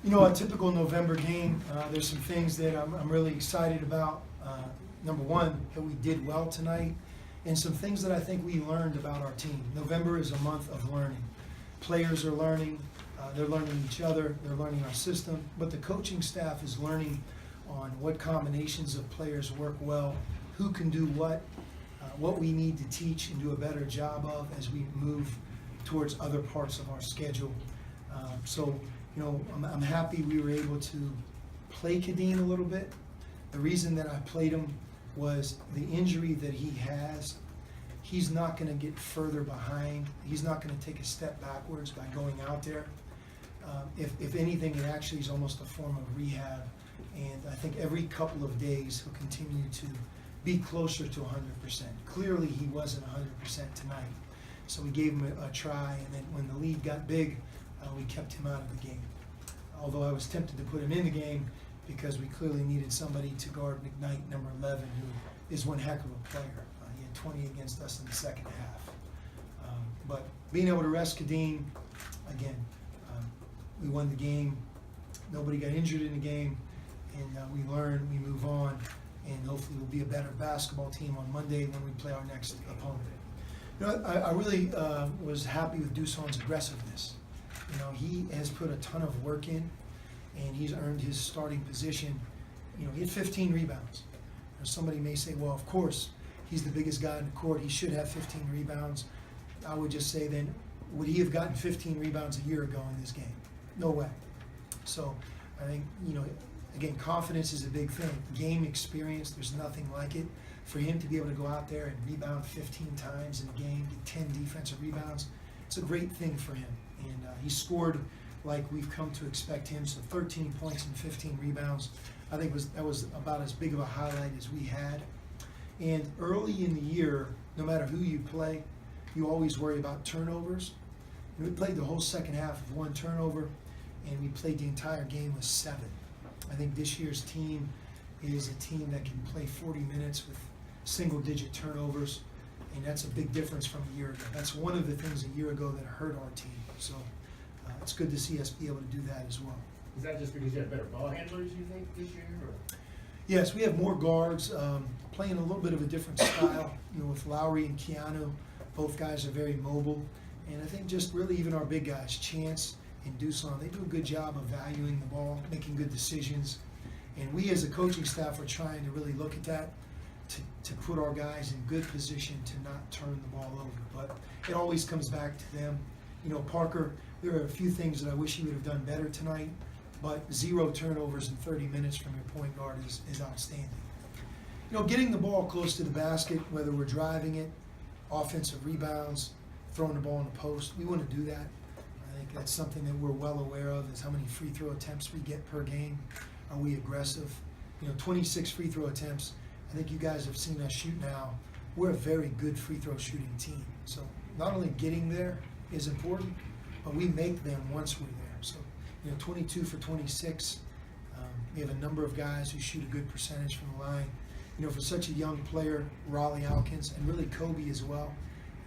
You know, a typical November game, there's some things that I'm really excited about. Number one, that we did well tonight, and some things that I think we learned about our team. November is a month of learning. Players are learning, they're learning each other, they're learning our system, but the coaching staff is learning on what combinations of players work well, who can do what we need to teach and do a better job of as we move towards other parts of our schedule. So, you know, I'm happy we were able to play Kadeen a little bit. The reason that I played him was the injury that he has. He's not going to get further behind. He's not going to take a step backwards by going out there. If anything, it actually is almost a form of rehab. And I think every couple of days he'll continue to be closer to 100%. Clearly he wasn't 100% tonight. So we gave him a try, and then when the lead got big, we kept him out of the game. Although I was tempted to put him in the game because we clearly needed somebody to guard McKnight, number 11, who is one heck of a player. He had 20 against us in the second half. But being able to rest Kadeen, again, we won the game. Nobody got injured in the game, and we learn, we move on, and hopefully we'll be a better basketball team on Monday when we play our next opponent. You know, I really was happy with Duson's aggressiveness. You know, he has put a ton of work in, and he's earned his starting position. You know, he had 15 rebounds. You know, somebody may say, well, of course, he's the biggest guy in the court. He should have 15 rebounds. I would just say then, would he have gotten 15 rebounds a year ago in this game? No way. So I think, you know, again, confidence is a big thing. Game experience, there's nothing like it. For him to be able to go out there and rebound 15 times in a game, get 10 defensive rebounds, it's a great thing for him. And he scored like we've come to expect him, so 13 points and 15 rebounds. I think that was about as big of a highlight as we had. And early in the year, no matter who you play, you always worry about turnovers. And we played the whole second half with 1 turnover, and we played the entire game with 7. I think this year's team is a team that can play 40 minutes with single-digit turnovers, and that's a big difference from a year ago. That's one of the things a year ago that hurt our team. So it's good to see us be able to do that as well. Is that just because you have better ball handlers, you think, this year? Or? Yes, we have more guards, playing a little bit of a different style. You know, with Lowry and Keanu, both guys are very mobile. And I think just really even our big guys, Chance and Duson, they do a good job of valuing the ball, making good decisions. And we as a coaching staff are trying to really look at that, to put our guys in good position to not turn the ball over. But it always comes back to them. You know, Parker, there are a few things that I wish he would have done better tonight, but 0 turnovers in 30 minutes from your point guard is outstanding. You know, getting the ball close to the basket, whether we're driving it, offensive rebounds, throwing the ball in the post, we want to do that. I think that's something that we're well aware of, is how many free throw attempts we get per game. Are we aggressive? You know, 26 free throw attempts. I think you guys have seen us shoot now. We're a very good free throw shooting team. So not only getting there is important, but we make them once we're there. So, you know, 22 for 26. We have a number of guys who shoot a good percentage from the line. You know, for such a young player, Raleigh Alkins, and really Kobe as well,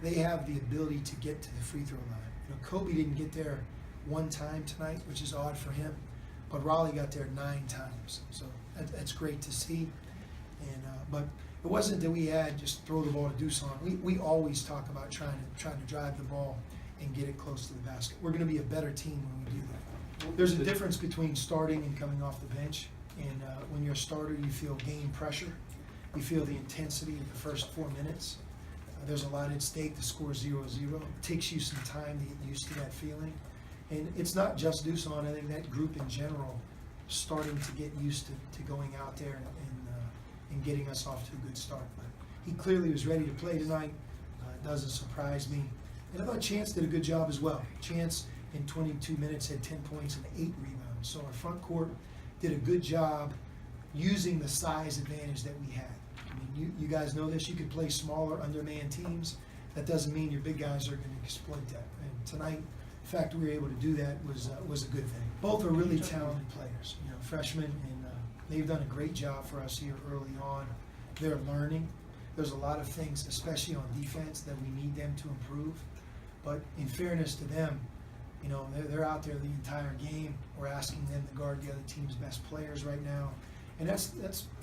they have the ability to get to the free throw line. You know, Kobe didn't get there 1 time tonight, which is odd for him, but Raleigh got there 9 times. So that's great to see. And but it wasn't that we had just throw the ball to Duson. We always talk about trying to drive the ball and get it close to the basket. We're going to be a better team when we do that. There's a difference between starting and coming off the bench. And when you're a starter, you feel game pressure. You feel the intensity of the first 4 minutes. There's a lot at stake. The score 0-0. It takes you some time to get used to that feeling. And it's not just Duson. I think that group in general starting to get used to going out there and getting us off to a good start. But he clearly was ready to play tonight. It doesn't surprise me. And I thought Chance did a good job as well. Chance in 22 minutes had 10 points and 8 rebounds. So our front court did a good job using the size advantage that we had. I mean, you guys know this. You could play smaller undermanned teams. That doesn't mean your big guys are going to exploit that. And tonight, the fact we were able to do that was a good thing. Both are really talented players, you know, freshmen, and they've done a great job for us here early on. They're learning. There's a lot of things, especially on defense, that we need them to improve. But in fairness to them, You know, they're out there the entire game. We're asking them to guard the other team's best players right now. And that's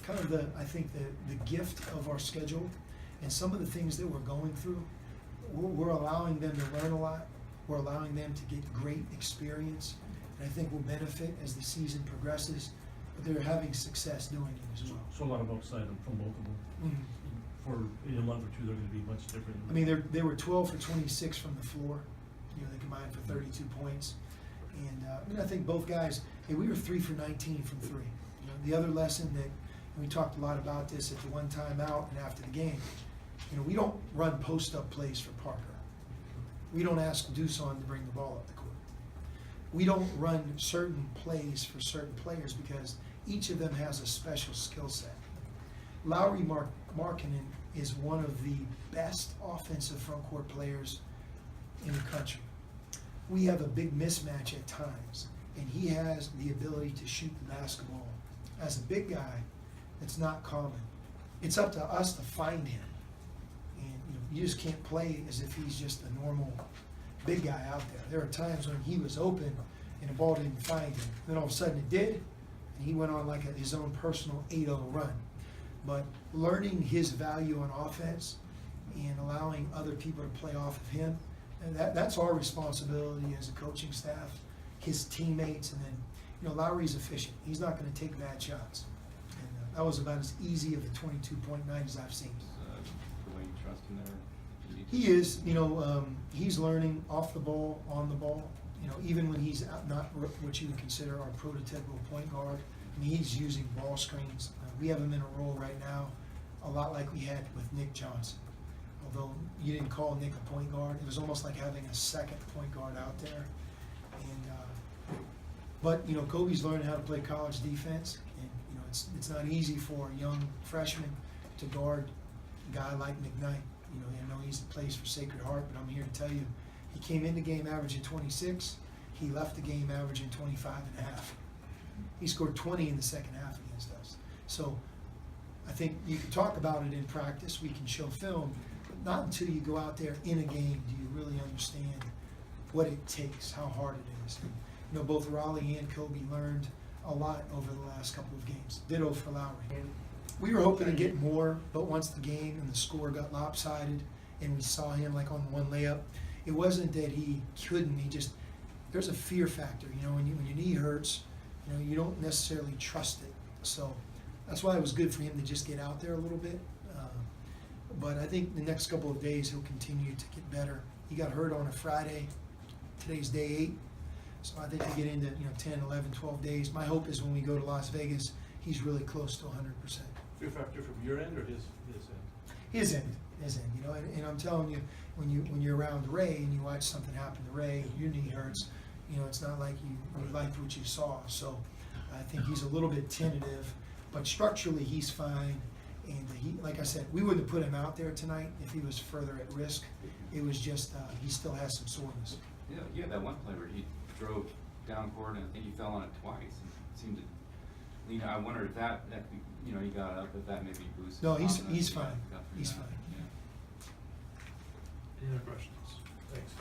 kind of I think the gift of our schedule and some of the things that we're going through. We're allowing them to learn a lot. We're allowing them to get great experience. And I think will benefit as the season progresses. But they're having success doing it as well. So a lot of upside from both of them. Mhm. For in a month or two, they're going to be much different. I mean, they were 12 for 26 from the floor. You know, they combined for 32 points. And I mean, I think both guys, hey, we were 3 for 19 from three. You know, the other lesson that, and we talked a lot about this at the one time out and after the game, you know, we don't run post-up plays for Parker. We don't ask Deuson to bring the ball up the court. We don't run certain plays for certain players because each of them has a special skill set. Lowry Markkanen is one of the best offensive front court players in the country. We have a big mismatch at times, and he has the ability to shoot the basketball. As a big guy, it's not common. It's up to us to find him. And you just can't play as if he's just a normal big guy out there. There are times when he was open and the ball didn't find him. Then all of a sudden it did, and he went on like his own personal 8-0 run. But learning his value on offense and allowing other people to play off of him, and that's our responsibility as a coaching staff, his teammates, and then, Lowry's efficient. He's not going to take bad shots. And that was about as easy of a 22-point night as I've seen. The way you trust him there. He is, he's learning off the ball, on the ball. Even when he's not what you would consider our prototypical point guard, I mean, he's using ball screens. We have him in a role right now, a lot like we had with Nick Johnson. Although you didn't call Nick a point guard, it was almost like having a second point guard out there. But Kobe's learning how to play college defense, and it's not easy for a young freshman to guard a guy like McKnight. I know he plays for Sacred Heart, but I'm here to tell you, he came in the game averaging 26. He left the game averaging 25 and a half. He scored 20 in the second half against us. So I think you can talk about it in practice. We can show film, but not until you go out there in a game do you really understand what it takes, how hard it is. And, both Raleigh and Kobe learned a lot over the last couple of games. Ditto for Lowry. We were hoping to get more, but once the game and the score got lopsided and we saw him like on one layup, it wasn't that he couldn't, there's a fear factor, when your knee hurts, you don't necessarily trust it. So that's why it was good for him to just get out there a little bit. But I think the next couple of days he'll continue to get better. He got hurt on a Friday. Today's day 8. So I think we get into 10, 11, 12 days. My hope is when we go to Las Vegas, he's really close to 100%. Fear factor from your end or his end? His end, and I'm telling you, when you're around Ray and you watch something happen to Ray, your knee hurts, it's not like you liked what you saw. So I think he's a little bit tentative, but structurally he's fine. And like I said, we wouldn't have put him out there tonight if he was further at risk. It was just he still has some soreness. Yeah, you had that one play where he drove down court and I think he fell on it twice. And it seemed to, I wondered if that he got up, if that maybe boosted. No, he's confidence. fine. Got through He's that. fine. Yeah. Any other questions? Thanks.